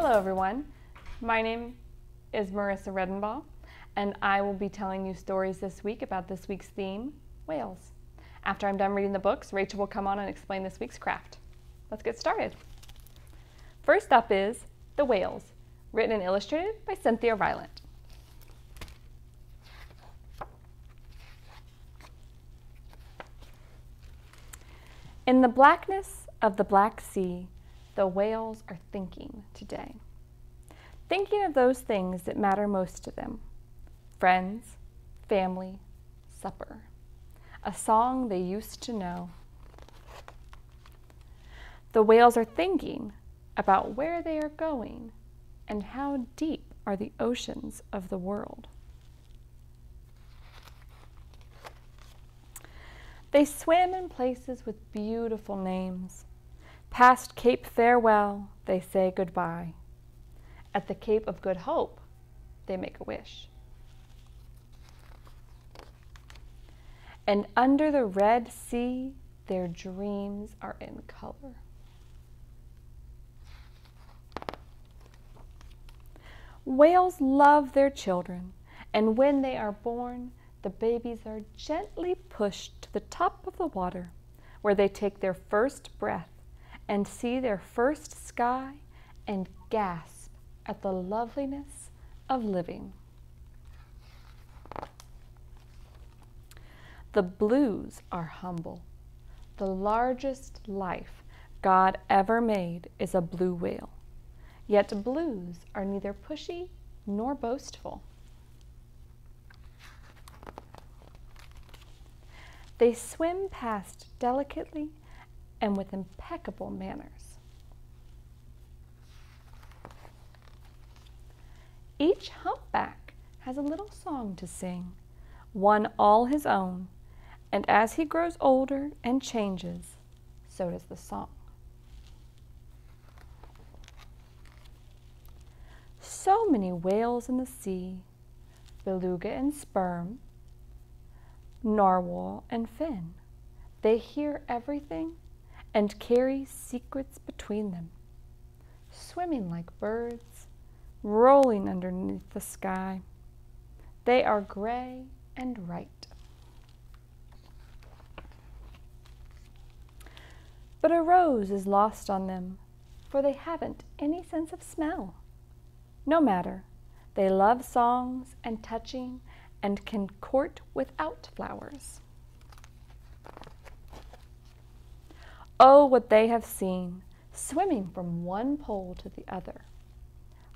Hello everyone, my name is Marissa Redenbaugh, and I will be telling you stories this week about this week's theme, whales. After I'm done reading the books, Racheal will come on and explain this week's craft. Let's get started. First up is The Whales, written and illustrated by Cynthia Rylant. In the blackness of the Black Sea, the whales are thinking today. Thinking of those things that matter most to them. Friends, family, supper. A song they used to know. The whales are thinking about where they are going and how deep are the oceans of the world. They swim in places with beautiful names. Past Cape Farewell, they say goodbye. At the Cape of Good Hope, they make a wish. And under the Red Sea, their dreams are in color. Whales love their children, and when they are born, the babies are gently pushed to the top of the water, where they take their first breath and see their first sky and gasp at the loveliness of living. The blues are humble. The largest life God ever made is a blue whale. Yet blues are neither pushy nor boastful. They swim past delicately and with impeccable manners. Each humpback has a little song to sing, one all his own, and as he grows older and changes, so does the song. So many whales in the sea, beluga and sperm, narwhal and fin. They hear everything and carry secrets between them, swimming like birds, rolling underneath the sky. They are gray and right. But a rose is lost on them, for they haven't any sense of smell. No matter, they love songs and touching and can court without flowers. Oh, what they have seen, swimming from one pole to the other.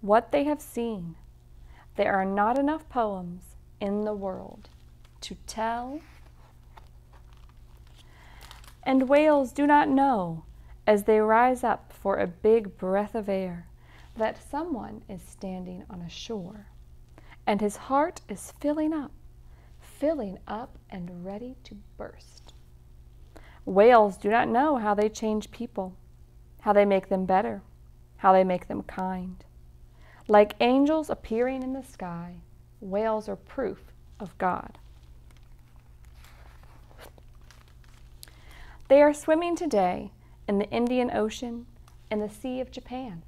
What they have seen. There are not enough poems in the world to tell. And whales do not know, as they rise up for a big breath of air, that someone is standing on a shore, and his heart is filling up and ready to burst. Whales do not know how they change people, how they make them better, how they make them kind. Like angels appearing in the sky, whales are proof of God. They are swimming today in the Indian Ocean and the Sea of Japan.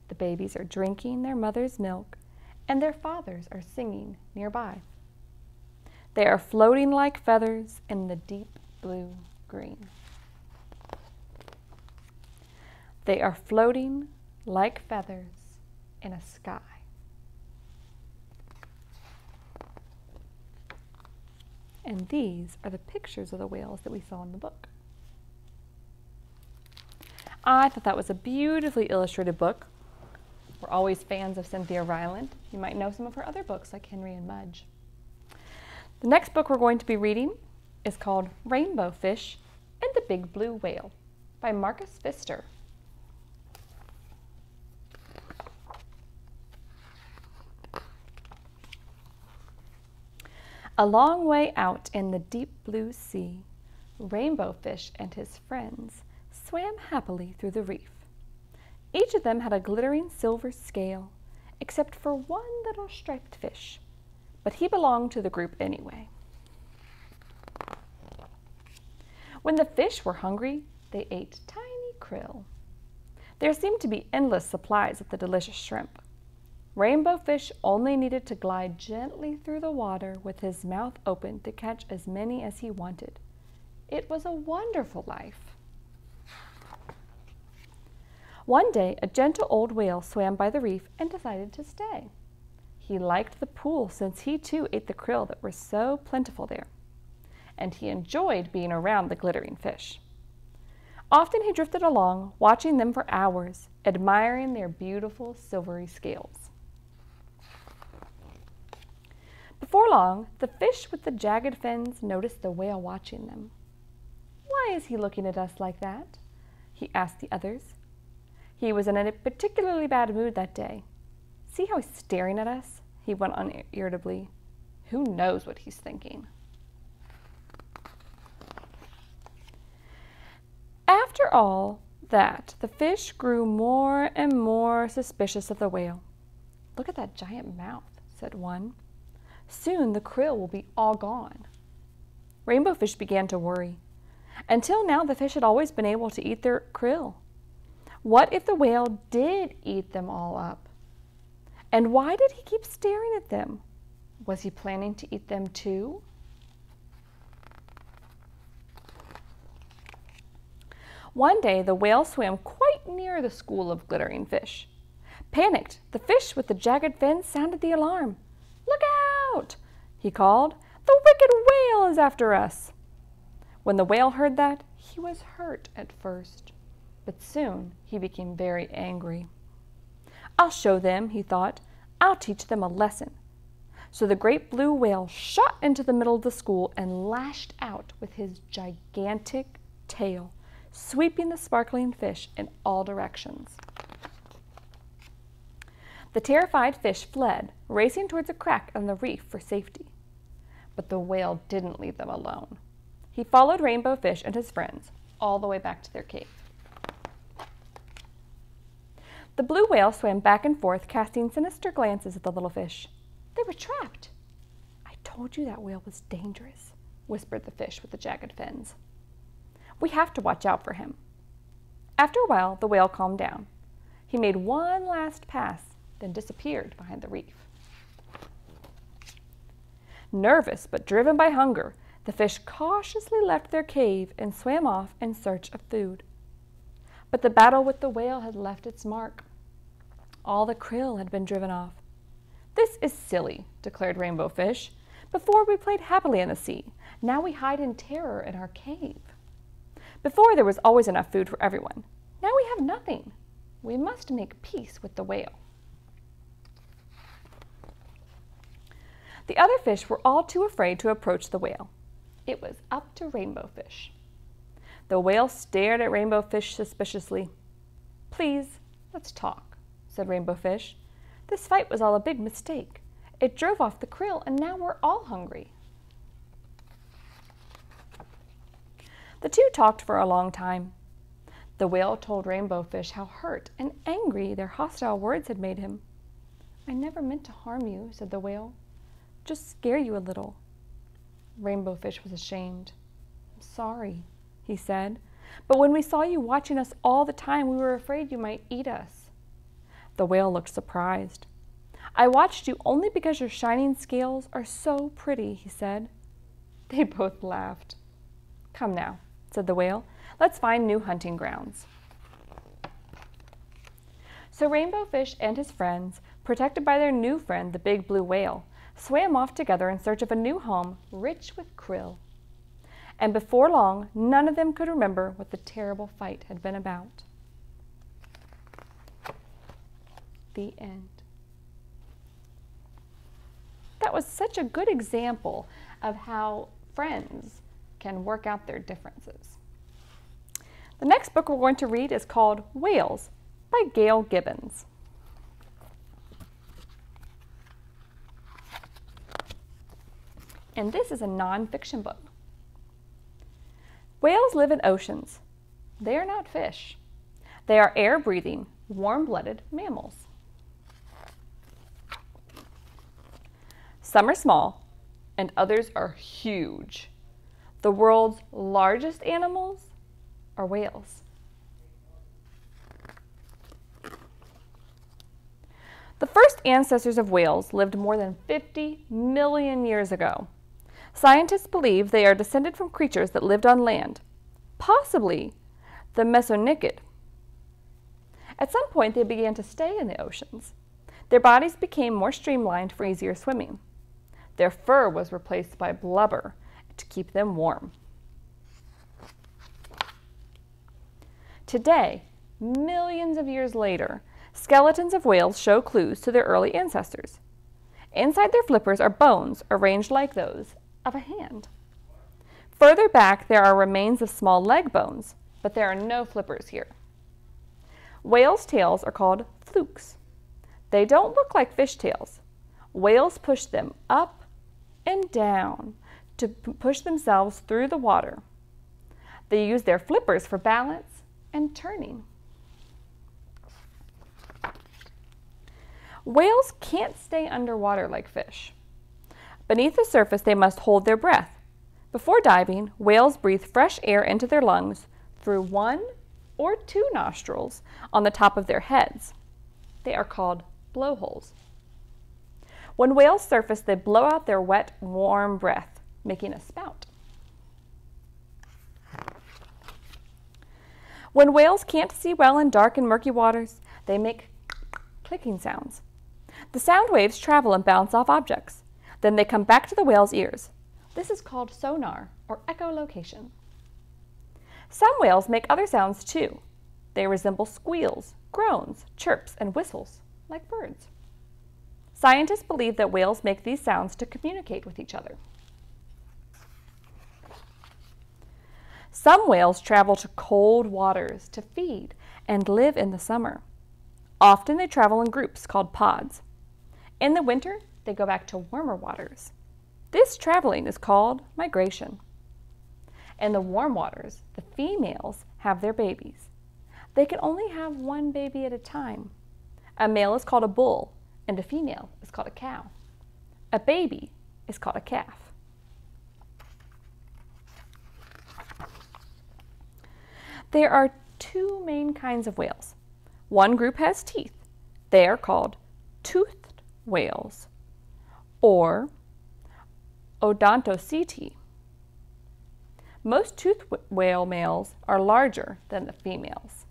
The babies are drinking their mother's milk, and their fathers are singing nearby. They are floating like feathers in the deep blue green. They are floating like feathers in a sky. And these are the pictures of the whales that we saw in the book. I thought that was a beautifully illustrated book. We're always fans of Cynthia Rylant. You might know some of her other books like Henry and Mudge. The next book we're going to be reading is called Rainbow Fish and the Big Blue Whale by Marcus Pfister. A long way out in the deep blue sea, Rainbow Fish and his friends swam happily through the reef. Each of them had a glittering silver scale, except for one little striped fish, but he belonged to the group anyway. When the fish were hungry, they ate tiny krill. There seemed to be endless supplies of the delicious shrimp. Rainbow Fish only needed to glide gently through the water with his mouth open to catch as many as he wanted. It was a wonderful life. One day, a gentle old whale swam by the reef and decided to stay. He liked the pool since he too ate the krill that were so plentiful there, and he enjoyed being around the glittering fish. Often he drifted along, watching them for hours, admiring their beautiful silvery scales. Before long, the fish with the jagged fins noticed the whale watching them. "Why is he looking at us like that?" he asked the others. He was in a particularly bad mood that day. "See how he's staring at us?" he went on irritably. "Who knows what he's thinking?" After all that, the fish grew more and more suspicious of the whale. "Look at that giant mouth," said one. "Soon the krill will be all gone." Rainbow Fish began to worry. Until now, the fish had always been able to eat their krill. What if the whale did eat them all up? And why did he keep staring at them? Was he planning to eat them too? One day, the whale swam quite near the school of glittering fish. Panicked, the fish with the jagged fins sounded the alarm. "Look out!" he called. "The wicked whale is after us!" When the whale heard that, he was hurt at first, but soon he became very angry. "I'll show them," he thought. "I'll teach them a lesson." So the great blue whale shot into the middle of the school and lashed out with his gigantic tail, sweeping the sparkling fish in all directions. The terrified fish fled, racing towards a crack on the reef for safety. But the whale didn't leave them alone. He followed Rainbow Fish and his friends all the way back to their cave. The blue whale swam back and forth, casting sinister glances at the little fish. They were trapped. "I told you that whale was dangerous," whispered the fish with the jagged fins. "We have to watch out for him." After a while, the whale calmed down. He made one last pass, then disappeared behind the reef. Nervous but driven by hunger, the fish cautiously left their cave and swam off in search of food. But the battle with the whale had left its mark. All the krill had been driven off. "This is silly," declared Rainbow Fish. "Before we played happily in the sea. Now we hide in terror in our cave. Before there was always enough food for everyone. Now we have nothing. We must make peace with the whale." The other fish were all too afraid to approach the whale. It was up to Rainbow Fish. The whale stared at Rainbow Fish suspiciously. "Please, let's talk," said Rainbow Fish. "This fight was all a big mistake. It drove off the krill, and now we're all hungry." The two talked for a long time. The whale told Rainbow Fish how hurt and angry their hostile words had made him. "I never meant to harm you," said the whale. "Just scare you a little." Rainbow Fish was ashamed. "I'm sorry," he said, "but when we saw you watching us all the time, we were afraid you might eat us." The whale looked surprised. "I watched you only because your shining scales are so pretty," he said. They both laughed. "Come now," said the whale, "let's find new hunting grounds." So Rainbow Fish and his friends, protected by their new friend, the big blue whale, swam off together in search of a new home rich with krill. And before long, none of them could remember what the terrible fight had been about. The end. That was such a good example of how friends can work out their differences. The next book we're going to read is called Whales by Gail Gibbons. And this is a nonfiction book. Whales live in oceans. They are not fish. They are air-breathing, warm-blooded mammals. Some are small, and others are huge. The world's largest animals are whales. The first ancestors of whales lived more than 50 million years ago. Scientists believe they are descended from creatures that lived on land, possibly the Mesonychid. At some point, they began to stay in the oceans. Their bodies became more streamlined for easier swimming. Their fur was replaced by blubber to keep them warm. Today, millions of years later, skeletons of whales show clues to their early ancestors. Inside their flippers are bones arranged like those of a hand. Further back, there are remains of small leg bones, but there are no flippers here. Whales' tails are called flukes. They don't look like fish tails. Whales push them up and down to push themselves through the water. They use their flippers for balance and turning. Whales can't stay underwater like fish. Beneath the surface, they must hold their breath. Before diving, whales breathe fresh air into their lungs through 1 or 2 nostrils on the top of their heads. They are called blowholes. When whales surface, they blow out their wet, warm breath, making a spout. When whales can't see well in dark and murky waters, they make clicking sounds. The sound waves travel and bounce off objects. Then they come back to the whale's ears. This is called sonar or echolocation. Some whales make other sounds too. They resemble squeals, groans, chirps, and whistles, like birds. Scientists believe that whales make these sounds to communicate with each other. Some whales travel to cold waters to feed and live in the summer. Often they travel in groups called pods. In the winter, they go back to warmer waters. This traveling is called migration. In the warm waters, the females have their babies. They can only have one baby at a time. A male is called a bull, and a female is called a cow. A baby is called a calf. There are 2 main kinds of whales. One group has teeth. They are called toothed whales, or Odontoceti. Most toothed whale males are larger than the females.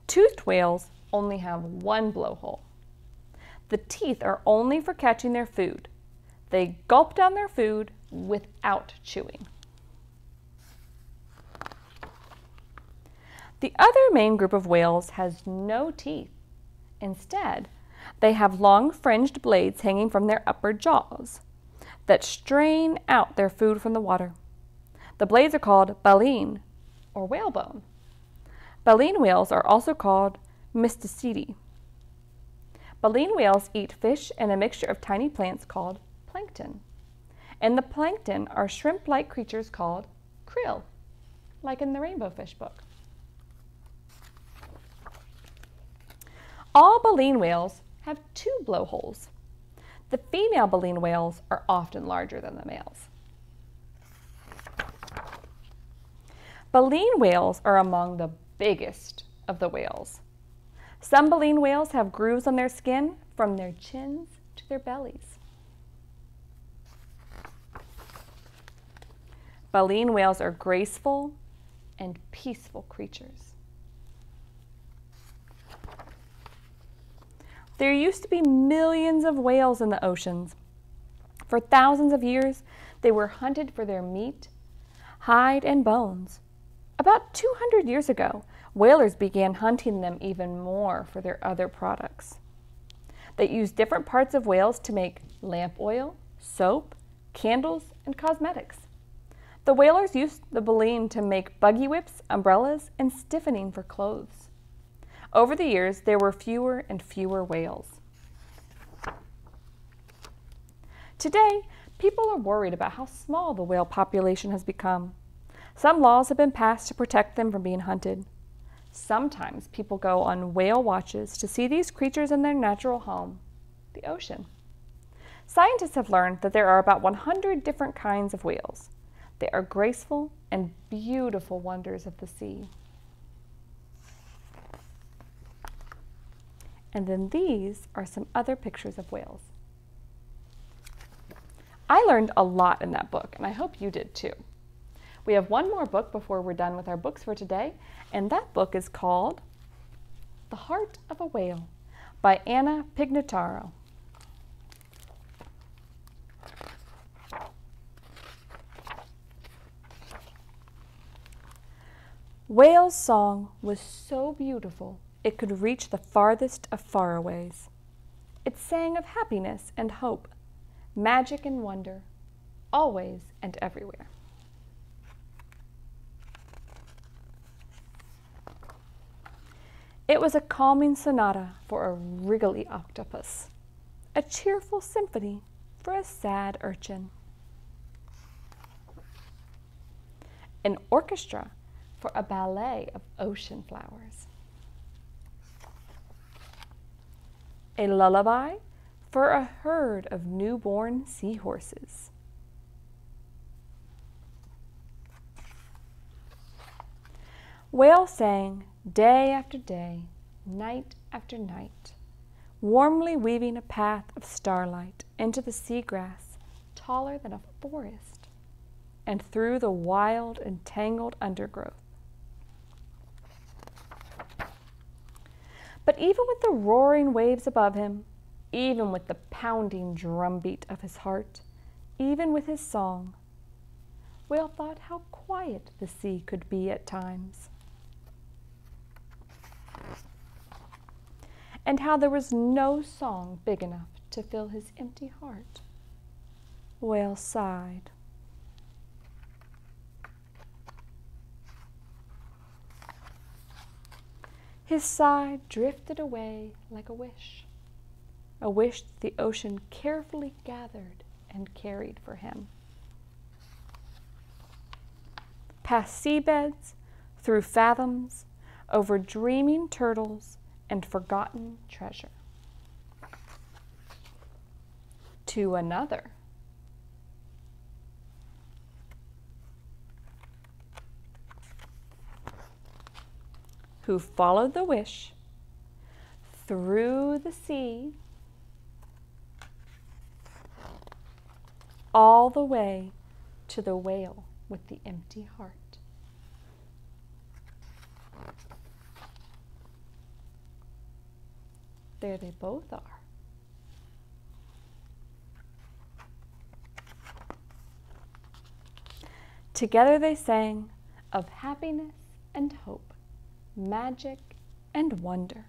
Toothed whales only have 1 blowhole. The teeth are only for catching their food. They gulp down their food without chewing. The other main group of whales has no teeth. Instead, they have long fringed blades hanging from their upper jaws that strain out their food from the water. The blades are called baleen, or whalebone. Baleen whales are also called mysticeti. Baleen whales eat fish and a mixture of tiny plants called plankton. And the plankton are shrimp-like creatures called krill, like in the rainbow fish book. All baleen whales have 2 blowholes. The female baleen whales are often larger than the males. Baleen whales are among the biggest of the whales. Some baleen whales have grooves on their skin from their chins to their bellies. Baleen whales are graceful and peaceful creatures. There used to be millions of whales in the oceans. For thousands of years, they were hunted for their meat, hide, and bones. About 200 years ago, whalers began hunting them even more for their other products. They used different parts of whales to make lamp oil, soap, candles, and cosmetics. The whalers used the baleen to make buggy whips, umbrellas, and stiffening for clothes. Over the years, there were fewer and fewer whales. Today, people are worried about how small the whale population has become. Some laws have been passed to protect them from being hunted. Sometimes people go on whale watches to see these creatures in their natural home, the ocean. Scientists have learned that there are about 100 different kinds of whales. They are graceful and beautiful wonders of the sea. And then these are some other pictures of whales. I learned a lot in that book, and I hope you did too. We have one more book before we're done with our books for today, and that book is called The Heart of a Whale by Anna Pignataro. Whale's song was so beautiful it could reach the farthest of faraways. It sang of happiness and hope, magic and wonder, always and everywhere. It was a calming sonata for a wriggly octopus, a cheerful symphony for a sad urchin, an orchestra for a ballet of ocean flowers, a lullaby for a herd of newborn seahorses, Whale sang day after day, night after night, warmly weaving a path of starlight into the seagrass taller than a forest and through the wild and tangled undergrowth. But even with the roaring waves above him, even with the pounding drumbeat of his heart, even with his song, Whale thought how quiet the sea could be at times, and how there was no song big enough to fill his empty heart. Whale sighed. His sigh drifted away like a wish that the ocean carefully gathered and carried for him. Past seabeds, through fathoms, over dreaming turtles and forgotten treasure. To another. Who followed the wish through the sea all the way to the whale with the empty heart. There they both are. Together they sang of happiness and hope, magic and wonder,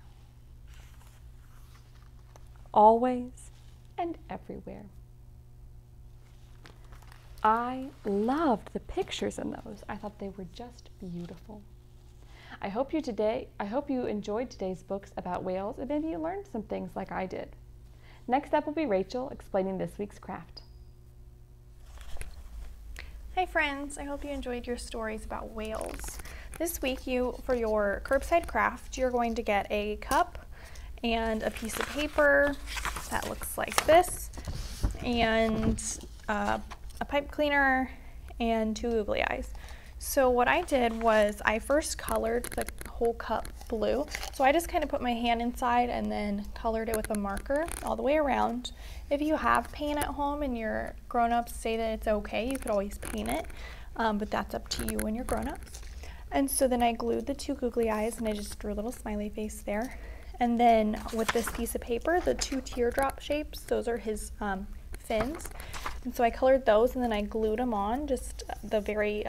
always and everywhere. I loved the pictures in those. I thought they were just beautiful. I hope you enjoyed today's books about whales, and maybe you learned some things like I did. Next up will be Racheal explaining this week's craft. Hi friends, I hope you enjoyed your stories about whales. This week, for your curbside craft, you're going to get a cup and a piece of paper that looks like this, and a pipe cleaner and 2 googly eyes. So what I did was I first colored the whole cup blue. So I just kind of put my hand inside and then colored it with a marker all the way around. If you have paint at home and your grown-ups say that it's okay, you could always paint it, but that's up to you when you're grown-ups. And so then I glued the 2 googly eyes and I just drew a little smiley face there. And then with this piece of paper, the 2 teardrop shapes, those are his fins. And so I colored those and then I glued them on just the very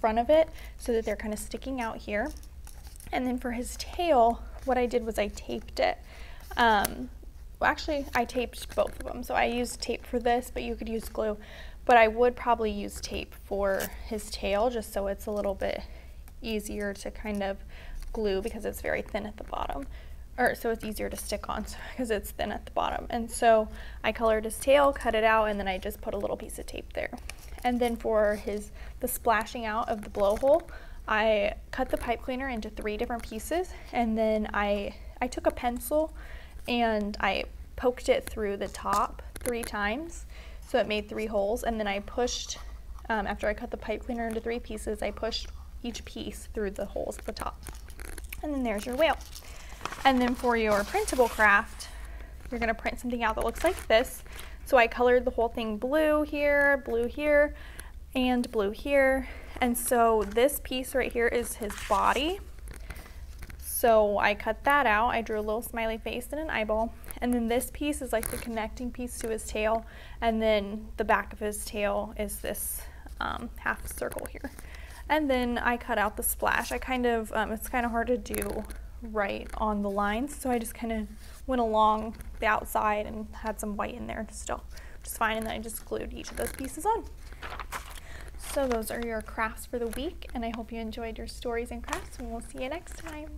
front of it so that they're kind of sticking out here. And then for his tail, what I did was I taped it. Well, actually, I taped both of them. So I used tape for this, but you could use glue. But I would probably use tape for his tail just so it's a little bit easier to kind of glue because it's very thin at the bottom. Or so it's easier to stick on because it's thin at the bottom. And so I colored his tail, cut it out, and then I just put a little piece of tape there. And then for the splashing out of the blowhole, I cut the pipe cleaner into 3 different pieces, and then I took a pencil and I poked it through the top 3 times, so it made 3 holes, and then I pushed, after I cut the pipe cleaner into 3 pieces, I pushed each piece through the holes at the top. And then there's your whale. And then for your printable craft, you're going to print something out that looks like this. So I colored the whole thing blue here, and blue here. And so this piece right here is his body. So I cut that out. I drew a little smiley face and an eyeball. And then this piece is like the connecting piece to his tail. And then the back of his tail is this half circle here. And then I cut out the splash. I kind of, it's kind of hard to do right on the lines, so I just kind of went along the outside and had some white in there still, which is fine, and then I just glued each of those pieces on. So those are your crafts for the week, and I hope you enjoyed your stories and crafts, and we'll see you next time.